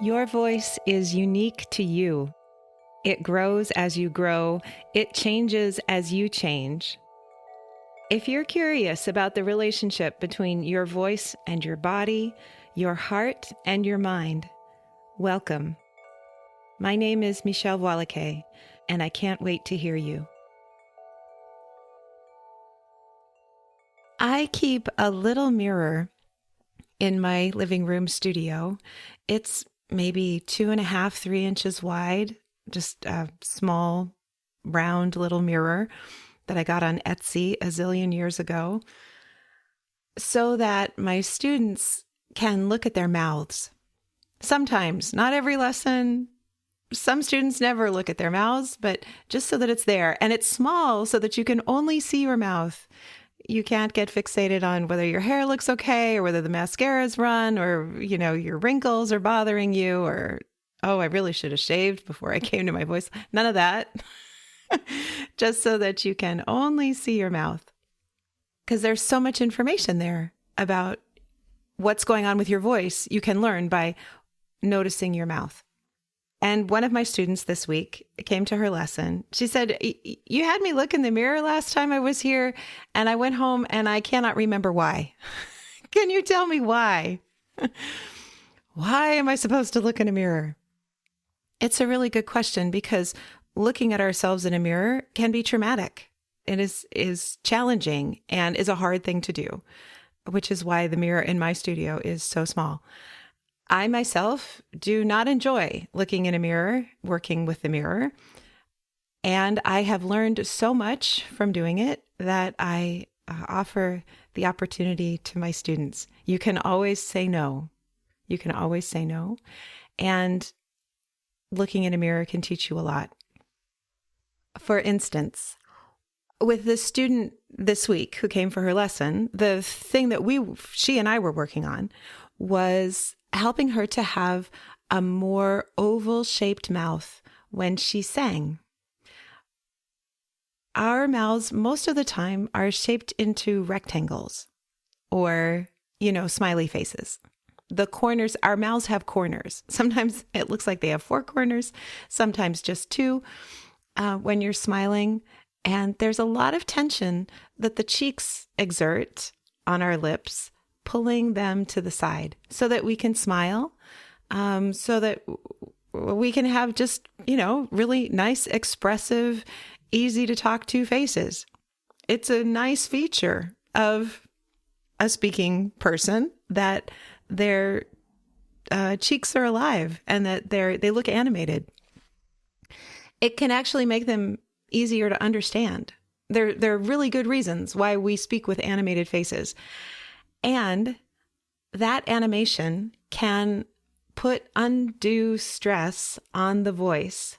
Your voice is unique to you. It grows as you grow. It changes as you change. If you're curious about the relationship between your voice and your body, your heart and your mind, welcome. My name is Michèle Voillequé, and I can't wait to hear you. I keep a little mirror in my living room studio. It's maybe 2.5, 3 inches wide, just a small, round little mirror that I got on Etsy a zillion years ago, so that my students can look at their mouths. Sometimes, not every lesson. Some students never look at their mouths, but just so that it's there. And it's small so that you can only see your mouth. You can't get fixated on whether your hair looks okay or whether the mascara's run or, your wrinkles are bothering you or, oh, I really should have shaved before I came to my voice. None of that. Just so that you can only see your mouth. Because there's so much information there about what's going on with your voice you can learn by noticing your mouth. And one of my students this week came to her lesson. She said, "You had me look in the mirror last time I was here, and I went home and I cannot remember why." Can you tell me why? Why am I supposed to look in a mirror? It's a really good question because looking at ourselves in a mirror can be traumatic. It is challenging and is a hard thing to do, which is why the mirror in my studio is so small. I myself do not enjoy looking in a mirror, working with the mirror, and I have learned so much from doing it that I offer the opportunity to my students. You can always say no. You can always say no, and looking in a mirror can teach you a lot. For instance, with this student this week who came for her lesson, the thing that she and I were working on was helping her to have a more oval-shaped mouth when she sang. Our mouths, most of the time, are shaped into rectangles or, smiley faces. The corners, our mouths have corners. Sometimes it looks like they have 4 corners, sometimes just 2 when you're smiling. And there's a lot of tension that the cheeks exert on our lips, pulling them to the side so that we can smile, so that we can have just, really nice, expressive, easy to talk to faces. It's a nice feature of a speaking person that their cheeks are alive and that they look animated. It can actually make them easier to understand. There are really good reasons why we speak with animated faces. And that animation can put undue stress on the voice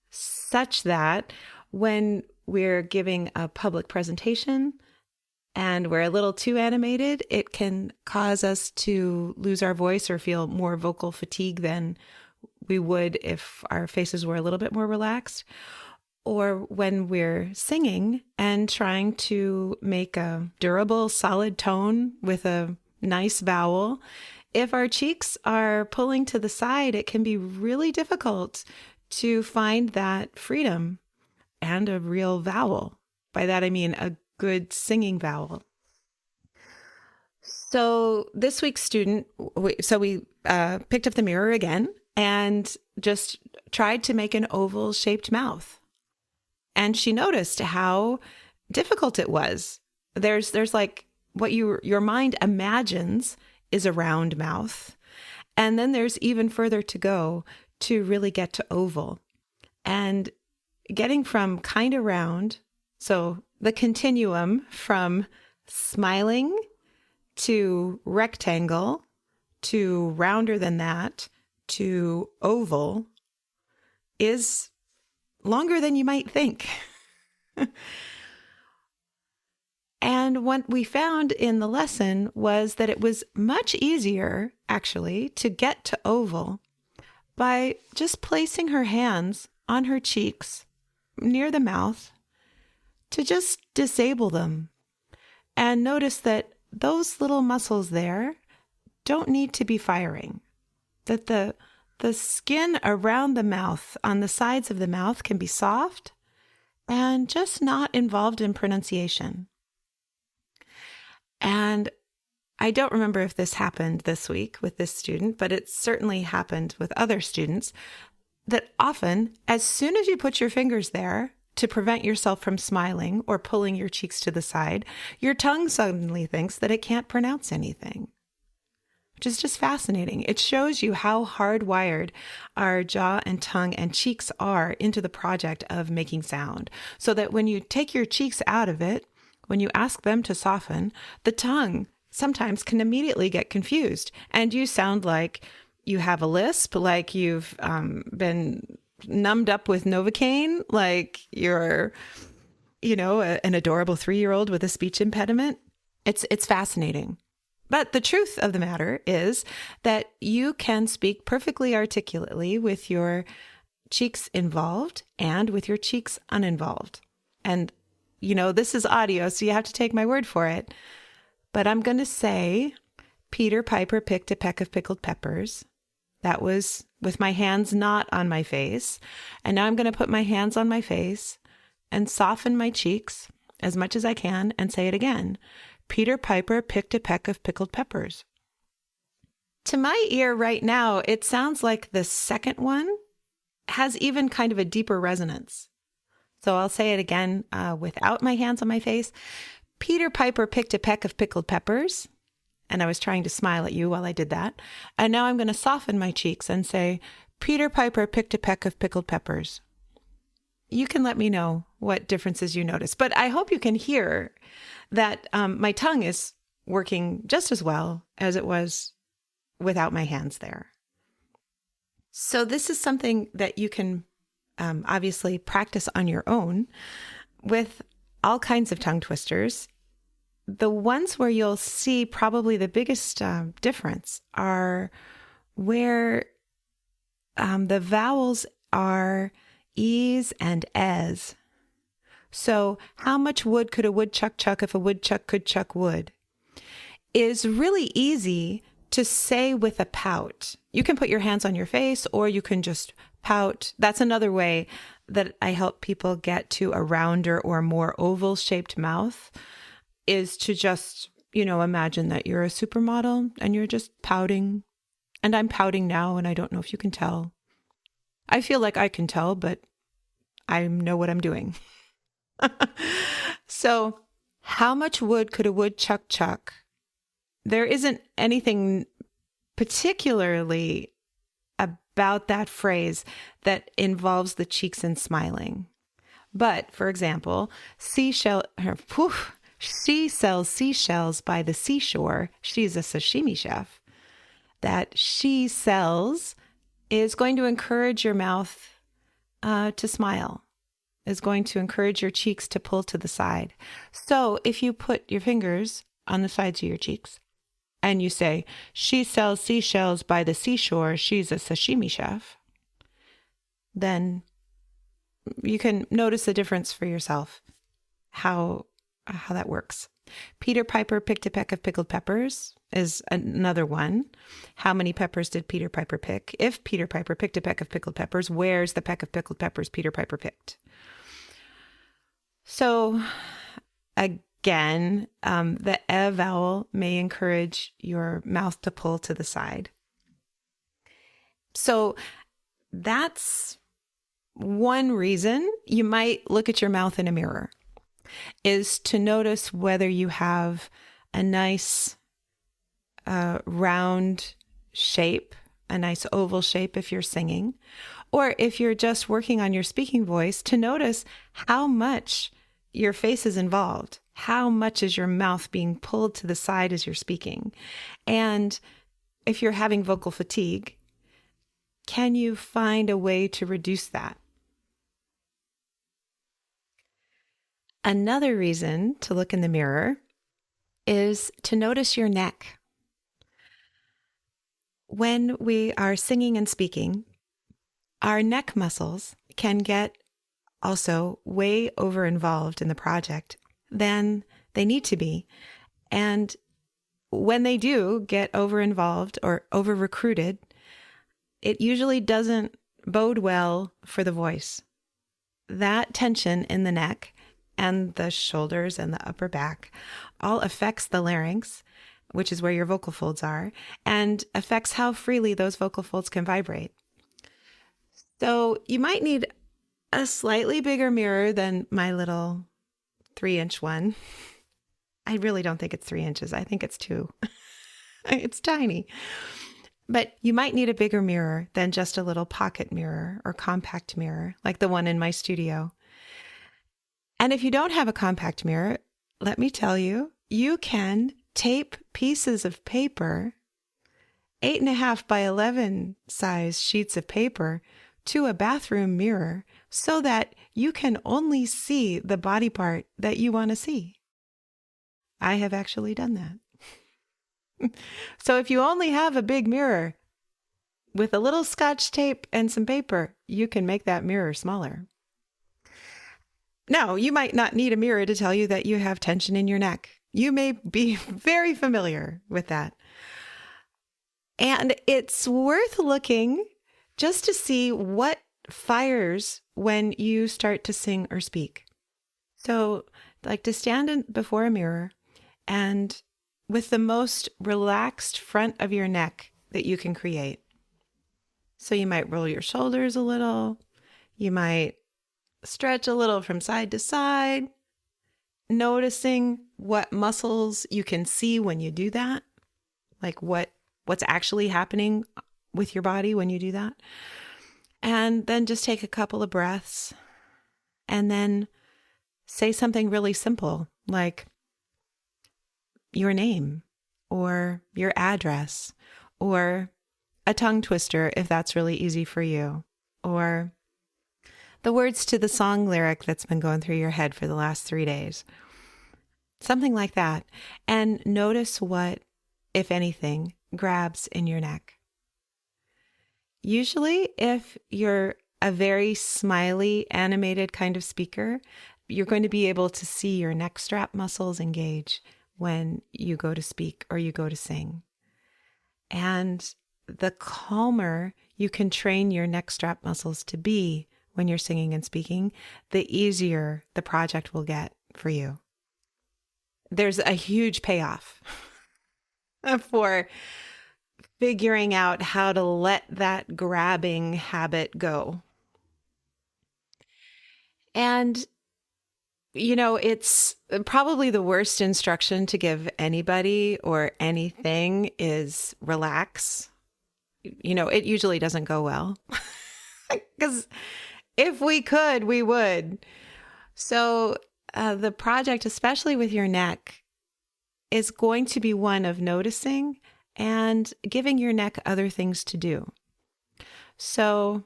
such that when we're giving a public presentation and we're a little too animated, it can cause us to lose our voice or feel more vocal fatigue than we would if our faces were a little bit more relaxed. Or when we're singing and trying to make a durable, solid tone with a nice vowel, if our cheeks are pulling to the side, it can be really difficult to find that freedom and a real vowel. By that, I mean a good singing vowel. So this week's student, we picked up the mirror again and just tried to make an oval-shaped mouth. And she noticed how difficult it was. There's like what your mind imagines is a round mouth. And then there's even further to go to really get to oval. And getting from kind of round, so the continuum from smiling to rectangle to rounder than that to oval is longer than you might think. And what we found in the lesson was that it was much easier, actually, to get to oval by just placing her hands on her cheeks near the mouth to just disable them. And notice that those little muscles there don't need to be firing, that the the skin around the mouth, on the sides of the mouth, can be soft and just not involved in pronunciation. And I don't remember if this happened this week with this student, but it certainly happened with other students, that often, as soon as you put your fingers there to prevent yourself from smiling or pulling your cheeks to the side, your tongue suddenly thinks that it can't pronounce anything, which is just fascinating. It shows you how hardwired our jaw and tongue and cheeks are into the project of making sound, so that when you take your cheeks out of it, when you ask them to soften, the tongue sometimes can immediately get confused, and you sound like you have a lisp, like you've been numbed up with Novocaine, like you're, an adorable 3-year-old with a speech impediment. It's fascinating. But the truth of the matter is that you can speak perfectly articulately with your cheeks involved and with your cheeks uninvolved. And, this is audio, so you have to take my word for it. But I'm going to say, Peter Piper picked a peck of pickled peppers. That was with my hands not on my face. And now I'm going to put my hands on my face and soften my cheeks as much as I can and say it again. Peter Piper picked a peck of pickled peppers. To my ear right now, it sounds like the second one has even kind of a deeper resonance. So I'll say it again without my hands on my face. Peter Piper picked a peck of pickled peppers. And I was trying to smile at you while I did that. And now I'm going to soften my cheeks and say, Peter Piper picked a peck of pickled peppers. You can let me know what differences you notice. But I hope you can hear that my tongue is working just as well as it was without my hands there. So this is something that you can obviously practice on your own with all kinds of tongue twisters. The ones where you'll see probably the biggest difference are where the vowels are e's and es. So how much wood could a woodchuck chuck if a woodchuck could chuck wood is really easy to say with a pout. You can put your hands on your face or you can just pout. That's another way that I help people get to a rounder or more oval shaped mouth, is to just, imagine that you're a supermodel and you're just pouting. And I'm pouting now, and I don't know if you can tell. I feel like I can tell, but I know what I'm doing. So, how much wood could a woodchuck chuck? There isn't anything particularly about that phrase that involves the cheeks and smiling. But, for example, she sells seashells by the seashore. She's a sashimi chef. That she sells is going to encourage your mouth to smile, is going to encourage your cheeks to pull to the side. So if you put your fingers on the sides of your cheeks and you say, she sells seashells by the seashore, she's a sashimi chef, then you can notice the difference for yourself, how that works. Peter Piper picked a peck of pickled peppers is another one. How many peppers did Peter Piper pick? If Peter Piper picked a peck of pickled peppers, where's the peck of pickled peppers Peter Piper picked? So again, the e vowel may encourage your mouth to pull to the side. So that's one reason you might look at your mouth in a mirror, is to notice whether you have a nice round shape, a nice oval shape if you're singing, or if you're just working on your speaking voice, to notice how much your face is involved, how much is your mouth being pulled to the side as you're speaking. And if you're having vocal fatigue, can you find a way to reduce that? Another reason to look in the mirror is to notice your neck. When we are singing and speaking, our neck muscles can get also way over involved in the project than they need to be. And when they do get over involved or over recruited, it usually doesn't bode well for the voice. That tension in the neck and the shoulders and the upper back all affects the larynx, which is where your vocal folds are, and affects how freely those vocal folds can vibrate. So you might need a slightly bigger mirror than my little 3-inch one. I really don't think it's 3 inches. I think it's 2. It's tiny. But you might need a bigger mirror than just a little pocket mirror or compact mirror like the one in my studio. And if you don't have a compact mirror, let me tell you, you can tape pieces of paper, 8.5 by 11 size sheets of paper, to a bathroom mirror so that you can only see the body part that you want to see. I have actually done that. So if you only have a big mirror with a little Scotch tape and some paper, you can make that mirror smaller. Now, you might not need a mirror to tell you that you have tension in your neck. You may be very familiar with that. And it's worth looking just to see what fires when you start to sing or speak. So, like to stand before a mirror and with the most relaxed front of your neck that you can create. So you might roll your shoulders a little. You might stretch a little from side to side, noticing what muscles you can see when you do that, like what's actually happening with your body when you do that. And then just take a couple of breaths and then say something really simple like your name or your address or a tongue twister if that's really easy for you, or the words to the song lyric that's been going through your head for the last 3 days. Something like that. And notice what, if anything, grabs in your neck. Usually, if you're a very smiley, animated kind of speaker, you're going to be able to see your neck strap muscles engage when you go to speak or you go to sing. And the calmer you can train your neck strap muscles to be when you're singing and speaking, the easier the project will get for you. There's a huge payoff for figuring out how to let that grabbing habit go. And, you know, it's probably the worst instruction to give anybody or anything is relax. You know, it usually doesn't go well because if we could, we would. So the project, especially with your neck, is going to be one of noticing and giving your neck other things to do. So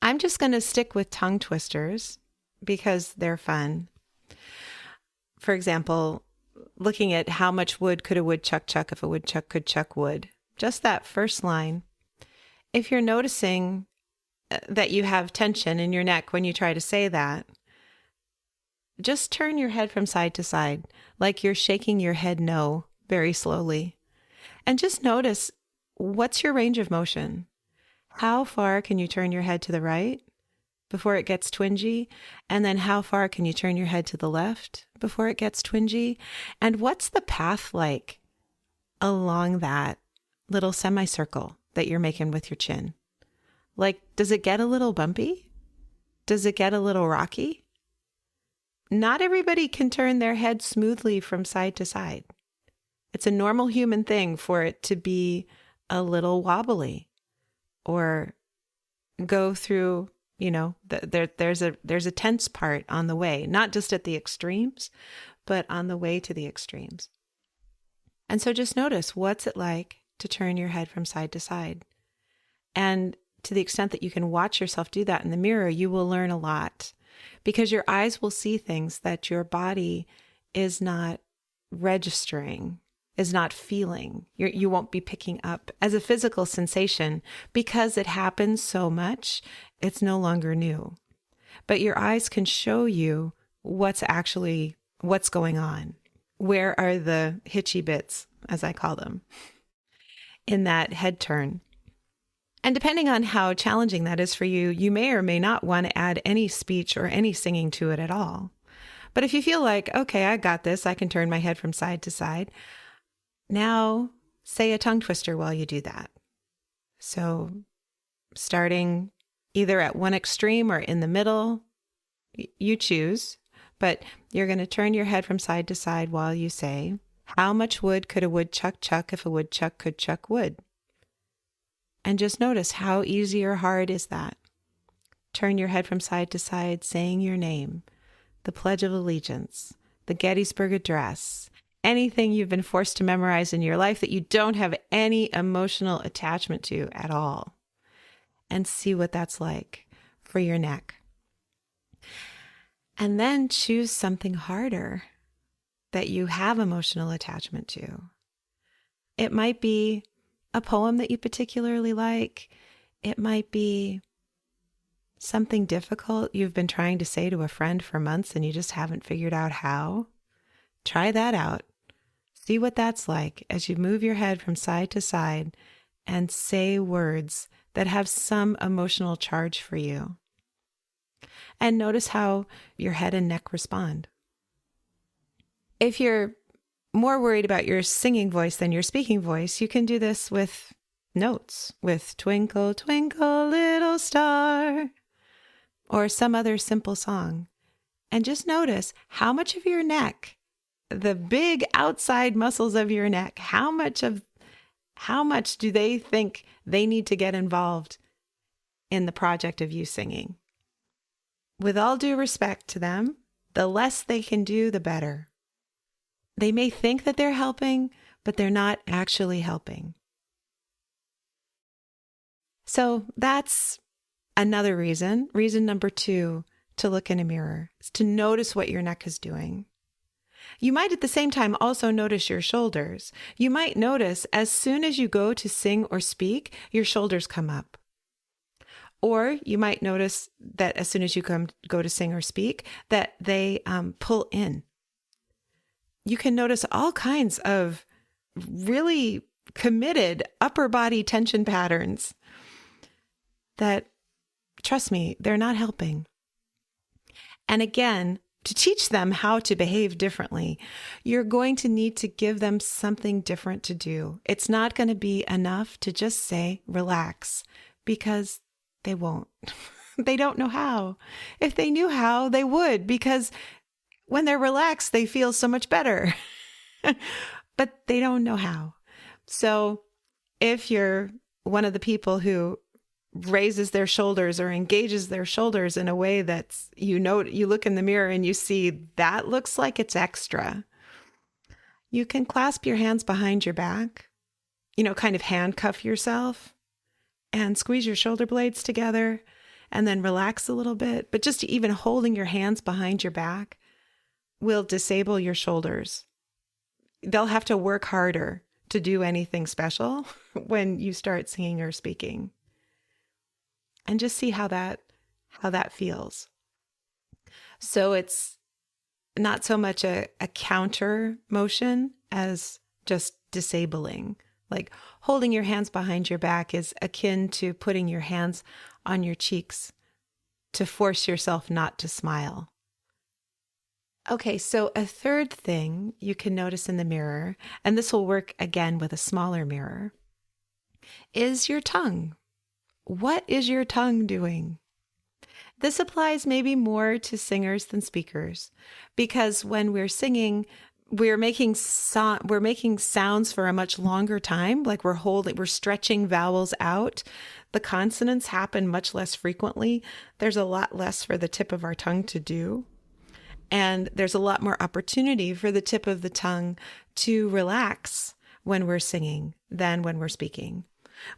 I'm just going to stick with tongue twisters because they're fun. For example, looking at how much wood could a woodchuck chuck if a woodchuck could chuck wood. Just that first line. If you're noticing that you have tension in your neck when you try to say that, just turn your head from side to side, like you're shaking your head no very slowly. And just notice, what's your range of motion? How far can you turn your head to the right before it gets twingy? And then how far can you turn your head to the left before it gets twingy? And what's the path like along that little semicircle that you're making with your chin? Like, does it get a little bumpy? Does it get a little rocky? Not everybody can turn their head smoothly from side to side. It's a normal human thing for it to be a little wobbly or go through, you know, there's a tense part on the way, not just at the extremes, but on the way to the extremes. And so just notice, what's it like to turn your head from side to side? And to the extent that you can watch yourself do that in the mirror, you will learn a lot because your eyes will see things that your body is not registering, is not feeling. You won't be picking up as a physical sensation because it happens so much, it's no longer new. But your eyes can show you what's going on. Where are the hitchy bits, as I call them, in that head turn? And depending on how challenging that is for you, you may or may not want to add any speech or any singing to it at all. But if you feel like, okay, I got this, I can turn my head from side to side. Now say a tongue twister while you do that. So starting either at one extreme or in the middle, you choose, but you're going to turn your head from side to side while you say, how much wood could a woodchuck chuck if a woodchuck could chuck wood? And just notice how easy or hard is that. Turn your head from side to side, saying your name, the Pledge of Allegiance, the Gettysburg Address, anything you've been forced to memorize in your life that you don't have any emotional attachment to at all. And see what that's like for your neck. And then choose something harder that you have emotional attachment to. It might be a poem that you particularly like. It might be something difficult you've been trying to say to a friend for months and you just haven't figured out how. Try that out. See what that's like as you move your head from side to side and say words that have some emotional charge for you. And notice how your head and neck respond. If you're more worried about your singing voice than your speaking voice, you can do this with notes, with Twinkle, Twinkle, Little Star, or some other simple song. And just notice how much of your neck, the big outside muscles of your neck, how much do they think they need to get involved in the project of you singing? With all due respect to them, the less they can do, the better. They may think that they're helping, but they're not actually helping. So that's another reason. Reason number 2 to look in a mirror is to notice what your neck is doing. You might at the same time also notice your shoulders. You might notice as soon as you go to sing or speak, your shoulders come up. Or you might notice that as soon as you go to sing or speak, that they pull in. You can notice all kinds of really committed upper body tension patterns that, trust me, they're not helping. And again, to teach them how to behave differently, you're going to need to give them something different to do. It's not going to be enough to just say, relax, because they won't. They don't know how. If they knew how, they would, because when they're relaxed, they feel so much better. But they don't know how. So if you're one of the people who raises their shoulders or engages their shoulders in a way that's, you look in the mirror and you see that looks like it's extra, you can clasp your hands behind your back, kind of handcuff yourself and squeeze your shoulder blades together and then relax a little bit. But just even holding your hands behind your back will disable your shoulders. They'll have to work harder to do anything special when you start singing or speaking. And just see how that feels. So it's not so much a counter motion as just disabling. Like holding your hands behind your back is akin to putting your hands on your cheeks to force yourself not to smile. Okay, so a third thing you can notice in the mirror, and this will work again with a smaller mirror, is your tongue. What is your tongue doing? This applies maybe more to singers than speakers, because when we're singing, we're making sounds for a much longer time, like we're stretching vowels out. The consonants happen much less frequently. There's a lot less for the tip of our tongue to do. And there's a lot more opportunity for the tip of the tongue to relax when we're singing than when we're speaking.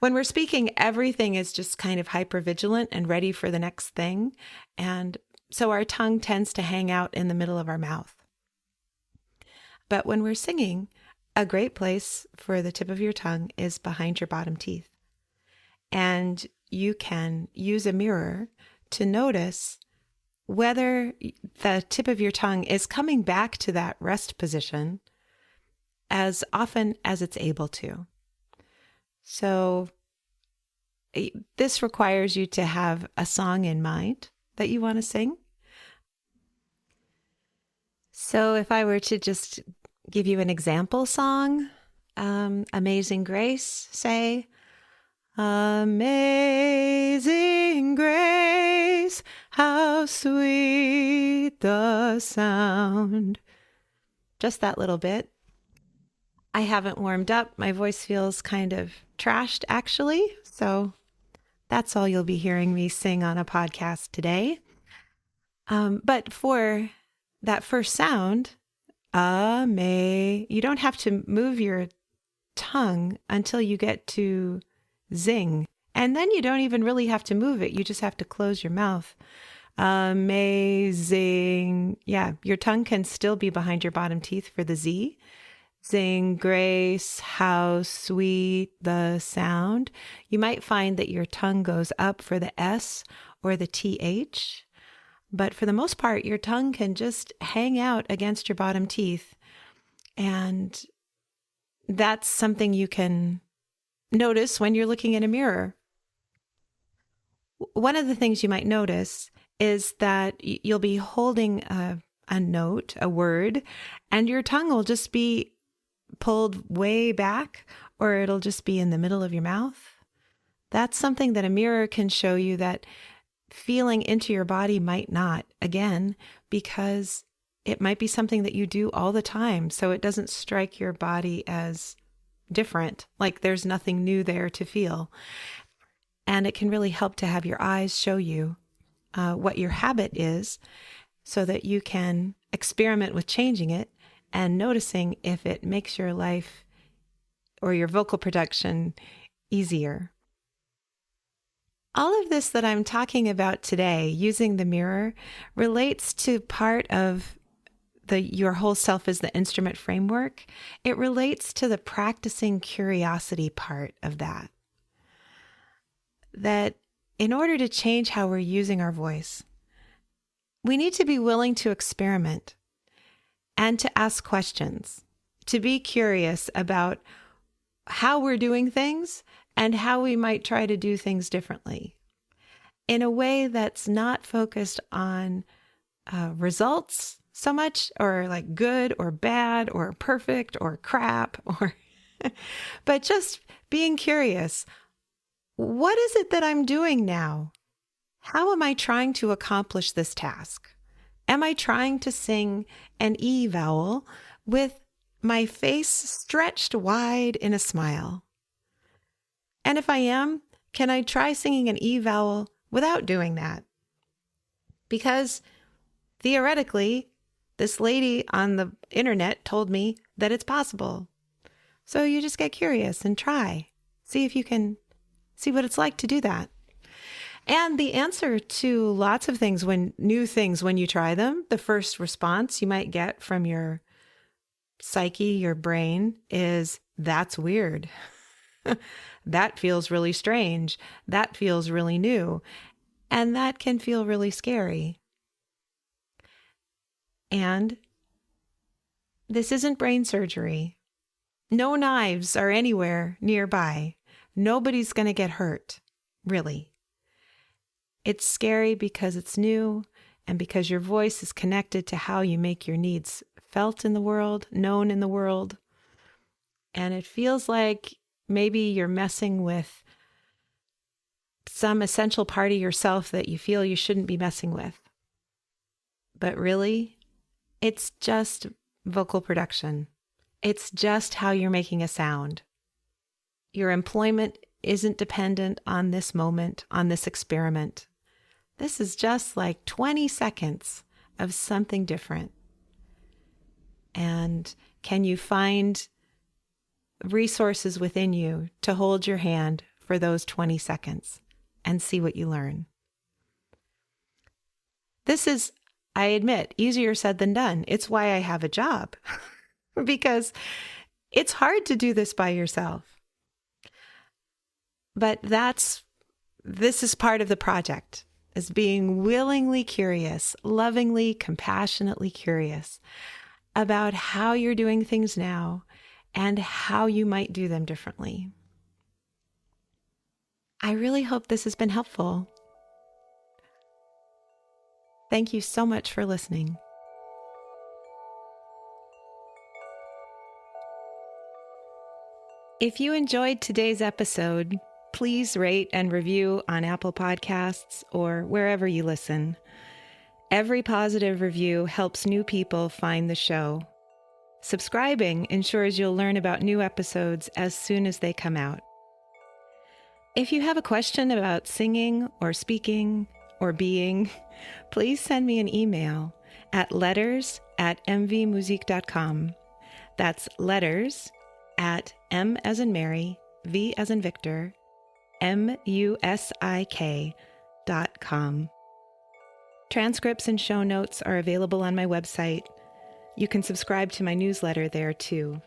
When we're speaking, everything is just kind of hypervigilant and ready for the next thing. And so our tongue tends to hang out in the middle of our mouth. But when we're singing, a great place for the tip of your tongue is behind your bottom teeth. And you can use a mirror to notice whether the tip of your tongue is coming back to that rest position as often as it's able to. So this requires you to have a song in mind that you want to sing. So if I were to just give you an example song, Amazing Grace, say, Amazing Grace, how sweet the sound. Just that little bit. I haven't warmed up. My voice feels kind of trashed, actually. So that's all you'll be hearing me sing on a podcast today. But for that first sound, you don't have to move your tongue until you get to zing. And then you don't even really have to move it. You just have to close your mouth. Amazing. Yeah, your tongue can still be behind your bottom teeth for the Z. Sing grace, how sweet the sound. You might find that your tongue goes up for the S or the TH. But for the most part, your tongue can just hang out against your bottom teeth. And that's something you can notice when you're looking in a mirror. One of the things you might notice is that you'll be holding a note, a word, and your tongue will just be pulled way back, or it'll just be in the middle of your mouth. That's something that a mirror can show you that feeling into your body might not, again, because it might be something that you do all the time. So it doesn't strike your body as different, like there's nothing new there to feel. And it can really help to have your eyes show you what your habit is so that you can experiment with changing it and noticing if it makes your life or your vocal production easier. All of this that I'm talking about today, using the mirror, relates to part of your whole self as the instrument framework. It relates to the practicing curiosity part of that. That in order to change how we're using our voice, we need to be willing to experiment and to ask questions, to be curious about how we're doing things and how we might try to do things differently in a way that's not focused on results so much, or like good or bad or perfect or crap, or but just being curious. What is it that I'm doing now? How am I trying to accomplish this task? Am I trying to sing an E vowel with my face stretched wide in a smile? And if I am, can I try singing an E vowel without doing that? Because theoretically, this lady on the internet told me that it's possible. So you just get curious and try. See if you can see what it's like to do that. And the answer to lots of things, when you try them, the first response you might get from your psyche, your brain, is, that's weird. That feels really strange. That feels really new. And that can feel really scary. And this isn't brain surgery. No knives are anywhere nearby. Nobody's going to get hurt, really. It's scary because it's new and because your voice is connected to how you make your needs felt in the world, known in the world. And it feels like maybe you're messing with some essential part of yourself that you feel you shouldn't be messing with. But really, it's just vocal production. It's just how you're making a sound. Your employment isn't dependent on this moment, on this experiment. This is just like 20 seconds of something different. And can you find resources within you to hold your hand for those 20 seconds and see what you learn? This is, I admit, easier said than done. It's why I have a job, because it's hard to do this by yourself. But this is part of the project, is being willingly curious, lovingly, compassionately curious about how you're doing things now and how you might do them differently. I really hope this has been helpful. Thank you so much for listening. If you enjoyed today's episode, please rate and review on Apple Podcasts or wherever you listen. Every positive review helps new people find the show. Subscribing ensures you'll learn about new episodes as soon as they come out. If you have a question about singing or speaking or being, please send me an email at letters@mvmusic.com. That's letters at M as in Mary, V as in Victor, MUSIK.com. Transcripts and show notes are available on my website. You can subscribe to my newsletter there too.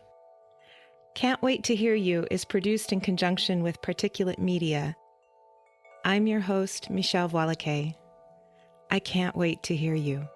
Can't Wait to Hear You is produced in conjunction with Particulate Media. I'm your host, Michèle Voillequé. I can't wait to hear you.